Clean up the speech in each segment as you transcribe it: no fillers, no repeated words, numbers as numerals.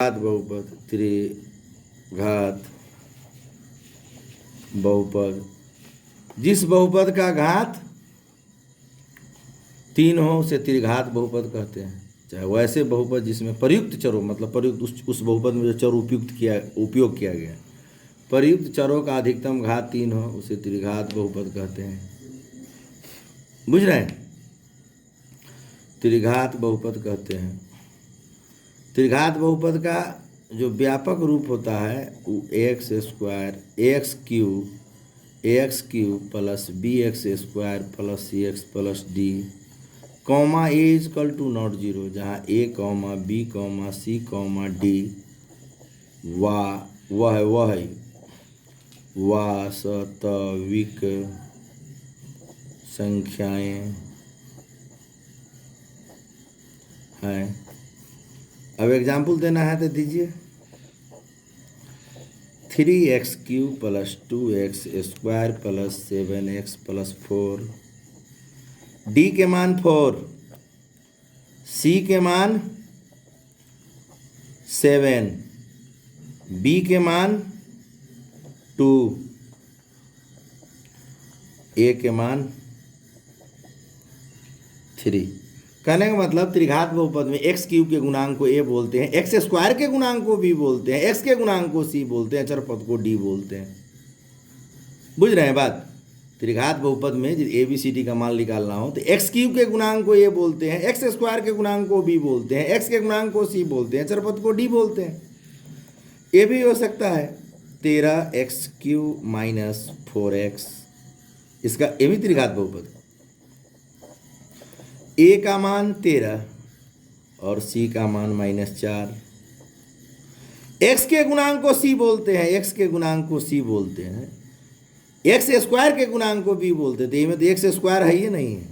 घात बहुपद, त्रिघात बहुपद, जिस बहुपद का घात 3 हो उसे त्रिघात बहुपद कहते हैं। चाहे वैसे बहुपद जिसमें प्रयुक्त चरों, मतलब प्रयुक्त उस बहुपद में जो चर उपयोग किया गया, प्रयुक्त चरों का अधिकतम घात 3 हो उसे त्रिघात बहुपद कहते हैं। बुझ रहे हैं? त्रिघात बहुपद कहते हैं। त्रिघात बहुपद का जो व्यापक रूप होता है वो x square x cube plus b x square plus c x plus d comma a equal to not zero, जहाँ a comma b comma c comma d वह वास्तविक संख्याएं हैं। अब एग्जाम्पल देना है तो दीजिए। 3x³ plus 2x square plus 7x plus 4, D के मान 4, सी के मान 7, बी के मान 2, ए के मान 3। कहने का मतलब त्रिघात बहुपद में x³ के गुणांक को a बोलते हैं, x स्क्वायर के गुणांक को b बोलते हैं, x के गुणांक को c बोलते हैं, चरपद को d बोलते हैं। बुझ रहे हैं बात? त्रिघात बहुपद में यदि a b c d का मान निकालना हो तो x³ के गुणांक को a बोलते हैं, x स्क्वायर के गुणांक को b बोलते हैं, x के गुणांक को c बोलते हैं, चरपद को d बोलते हैं। ये भी हो सकता है 13x³ माइनस 4x, इसका ये भी त्रिघात बहुपद। ए का मान 13 और सी का मान -4। एक्स के गुणांक को सी बोलते हैं, एक्स के गुणांक को सी बोलते हैं, एक्स स्क्वायर के गुणांक को बी बोलते थे। में तो एक्स स्क्वायर है ही नहीं है,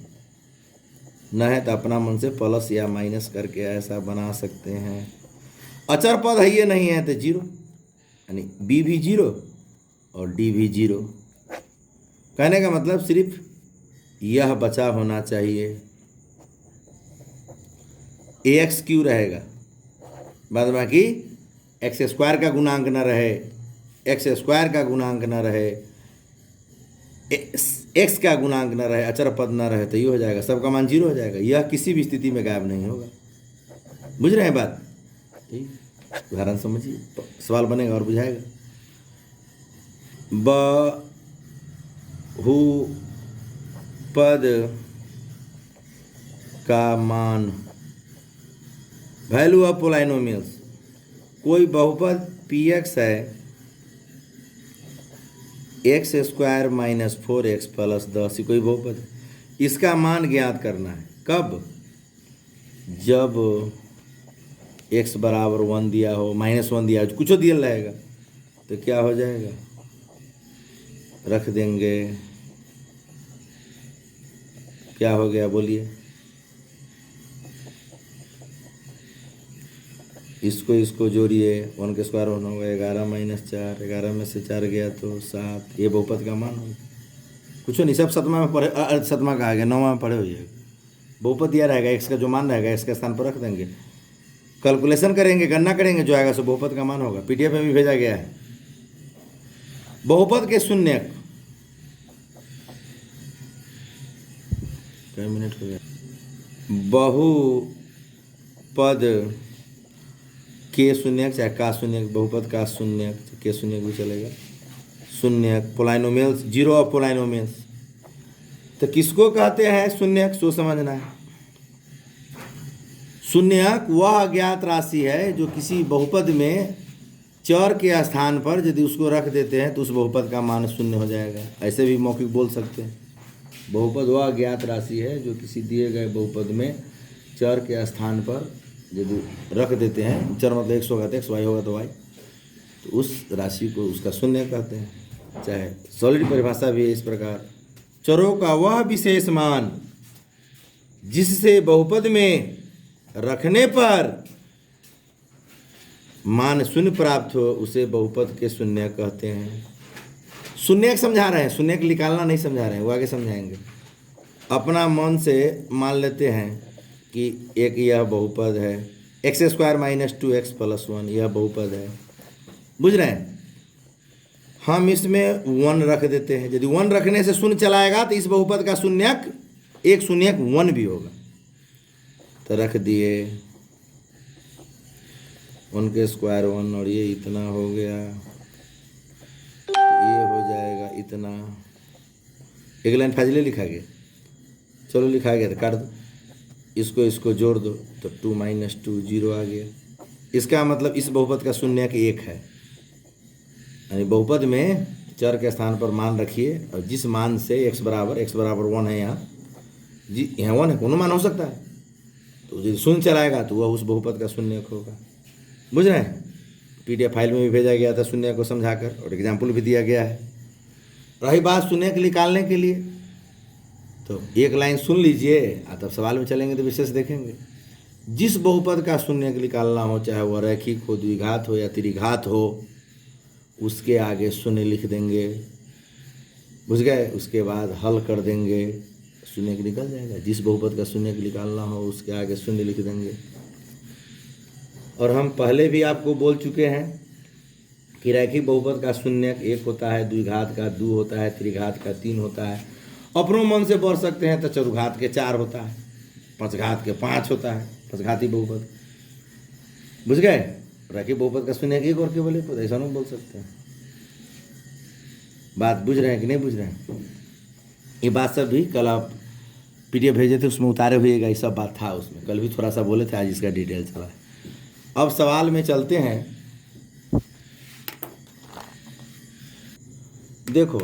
न है तो अपना मन से प्लस या माइनस करके ऐसा बना सकते हैं। अचर पद है ये नहीं है तो 0, यानी बी भी 0 और डी भी 0। कहने का मतलब सिर्फ यह बचा होना चाहिए, AX³ रहेगा, बाद बाकी एक्स स्क्वायर का गुणांक न रहे, एक्स स्क्वायर का गुणांक न रहे, एक्स का गुणांक न रहे, अचर पद न रहे तो ये हो जाएगा, सबका मान 0 हो जाएगा। यह किसी भी स्थिति में गायब नहीं होगा। बुझ रहे हैं बात? ठीक, उदाहरण समझिए, सवाल बनेगा और बुझाएगा। बहुपद का मान, वैल्यू ऑफ पोलाइनोमियल्स, कोई बहुपद px है x square minus 4x plus 10, कोई बहुपद, इसका मान ज्ञात करना है। कब? जब x बराबर 1 दिया हो, -1 दिया हो, कुछ दिया रहेगा तो क्या हो जाएगा, रख देंगे, क्या हो गया बोलिए, इसको जोड़िए, 1 के स्क्वायर होना होगा 11 - 4, 11 में से 4 गया तो 7, ये बहुपद का मान होगा। कुछ नहीं, सब सतमा में पढ़े, सतमा का आ गया, 9वां में पढ़े हो जाएगा। बहुपद दिया रहेगा, एक्स का जो मान रहेगा एक्स के स्थान पर रख देंगे, कैलकुलेशन करेंगे, गणना करेंगे, जो आएगा सो बहुपद का मान होगा। PDF में भी भेजा गया है। बहुपद के शून्यक, कई मिनट हो गया, बहुपद के शून्यक चाहे का शून्यक, बहुपद का शून्यक, के शून्यक भी चलेगा, शून्यक, पोलाइनोमियल्स, 0 ऑफ पोलाइनोमियल्स। तो किसको कहते हैं शून्यक, सो समझना है। शून्यक वह अज्ञात राशि है जो किसी बहुपद में चर के स्थान पर यदि उसको रख देते हैं तो उस बहुपद का मान 0 हो जाएगा। ऐसे भी मौखिक बोल सकते हैं, बहुपद वह अज्ञात राशि है जो किसी दिए गए बहुपद में चर के स्थान पर यदि रख देते हैं, चर मतलब x होगा तो x, y होगा तो y, तो उस राशि को उसका शून्य कहते हैं। चाहे सॉलिड परिभाषा भी है इस प्रकार, चरों का वह विशेष मान जिससे बहुपद में रखने पर मान 0 प्राप्त हो उसे बहुपद के शून्य कहते हैं। शून्य समझा रहे हैं, शून्य निकालना नहीं समझा रहे हैं, वो आगे समझाएंगे। अपना मन से मान लेते हैं कि एक यह बहुपद है x square minus 2x plus 1, यह बहुपद है। बुझ रहे हैं? हम इसमें 1 रख देते हैं। यदि 1 रखने से शून्य चलाएगा तो इस बहुपद का शून्यक एक शून्यक 1 भी होगा। तो रख दिए 1 के स्क्वायर 1, और ये इतना हो गया, ये हो जाएगा इतना। एक लाइन फाजिले लिखा गया, चलो लिखा गया तो काट दो, इसको जोड़ दो तो 2 - 2 0 आ गया। इसका मतलब इस बहुपद का शून्यक 1 है। यानी बहुपद में चर के स्थान पर मान रखिए, और जिस मान से x बराबर 1 है यहाँ, जी यहाँ 1 है, कोनो मान हो सकता है, तो यदि शून्य चलाएगा तो वह उस बहुपद का शून्यक होगा। बुझ रहे हैं? PDF फाइल में भी भेजा गया था शून्य को समझाकर, और एग्जाम्पल भी दिया गया है। रही बात शून्य के निकालने के लिए, तो एक लाइन सुन लीजिए, तब सवाल में चलेंगे तो विशेष देखेंगे। जिस बहुपद का शून्य निकालना हो, चाहे वह रैखिक हो, द्विघात हो या त्रिघात हो, उसके आगे शून्य लिख देंगे। बुझ गए? उसके बाद हल कर देंगे, शून्य निकल जाएगा। जिस बहुपद का शून्य निकालना हो उसके आगे शून्य लिख देंगे। और हम पहले भी आपको बोल चुके हैं कि रैखिक बहुपद का शून्यक 1 होता है, द्विघात का 2 होता है, त्रिघात का 3 होता है, अपनों मन से बढ़ सकते हैं तो चतुर्घात के 4 होता है, पंचघात के 5 होता है, पंचघाती बहुपद। बुझ गए? रैखिक बहुपद का शून्यक 1 और केवल 1 ऐसा नहीं बोल सकते हैं। बात बुझ रहे हैं कि नहीं बुझ रहे हैं? ये बात सब भी कल आप PDF भेजे थे, उसमें उतारे हुएगा, ये सब बात था उसमें। कल भी थोड़ा सा बोले थे, आज इसका डिटेल चला है। अब सवाल में चलते हैं। देखो,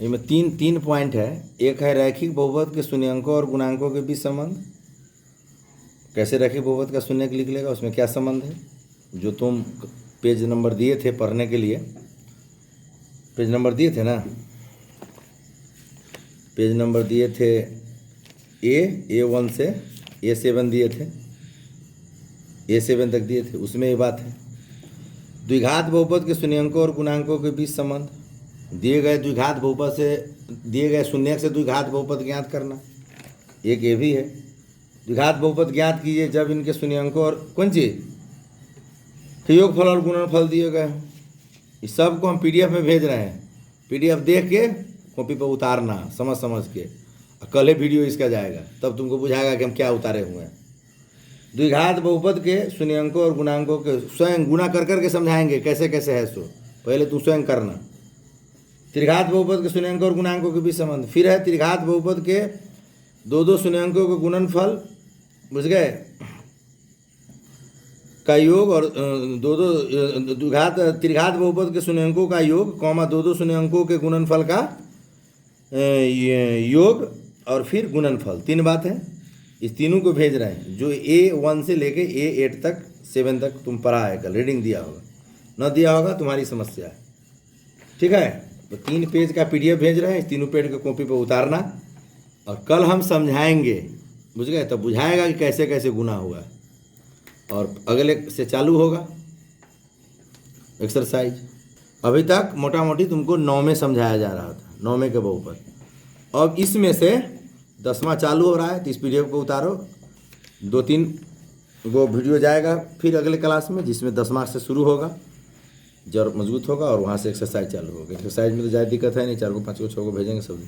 इसमें तीन पॉइंट है। एक है रैखिक बहुपद के शून्यंकों और गुणांकों के बीच संबंध। कैसे रैखिक बहुपद का शून्यक लिख लेगा, उसमें क्या संबंध है, जो तुम पेज नंबर दिए थे पढ़ने के लिए। पेज नंबर दिए थे ना, पेज नंबर दिए थे A1 से A7 दिए थे, A7 तक दिए थे, उसमें ये बात है। द्विघात बहुपद के शून्यंकों और गुणांकों के बीच संबंध। दिए गए द्विघात बहुपद से, दिए गए शून्यक से द्विघात बहुपद ज्ञात करना। एक ये भी है, द्विघात बहुपद ज्ञात कीजिए जब इनके शून्यंकों और कौन चीज योगफल और गुणनफल दिए गए। इस सब को हम PDF में भेज रहे हैं। PDF देख के कॉपी पर उतारना, समझ के। कल ही वीडियो इसका जाएगा, तब तुमको बुझाएगा कि हम क्या उतारे हुए हैं। द्विघात बहुपद के शून्यंकों और गुणांकों के स्वयं गुणा कर करके समझाएंगे कैसे कैसे है, सो पहले तू स्वयं करना। त्रिघात बहुपद के शून्यंकों और गुणांकों के बीच संबंध। फिर है त्रिघात बहुपद के दो शून्यंकों के गुणनफल, बुझ गए, का योग, और त्रिघात बहुपद के शून्यंकों का योग, कॉमा दो शून्यंकों के गुणनफल का योग, और फिर गुणनफल। 3 बात है। इस तीनों को भेज रहे हैं, जो A1 से लेके A8 तक 7 तक तुम पढ़ा है, कल रीडिंग दिया होगा, न दिया होगा तुम्हारी समस्या है। ठीक है? तो 3 पेज का PDF भेज रहे हैं, इस तीनों पेज को कॉपी पर उतारना, और कल हम समझाएंगे। बुझ गए? तब बुझाएगा कि कैसे कैसे गुना हुआ, और अगले से चालू होगा एक्सरसाइज। अभी तक मोटा मोटी तुमको 9 में समझाया जा रहा था, 9 में के बहुपद। अब इसमें से 10वां चालू हो रहा है, तो इस PDF को उतारो। 2-3 वो वीडियो जाएगा फिर अगले क्लास में, जिसमें 10 मार्क्स से शुरू होगा, जड़ मजबूत होगा, और वहाँ से एक्सरसाइज चालू होगा। एक्सरसाइज में तो ज़्यादा दिक्कत है नहीं, 4 को 5 को 6 को भेजेंगे सब।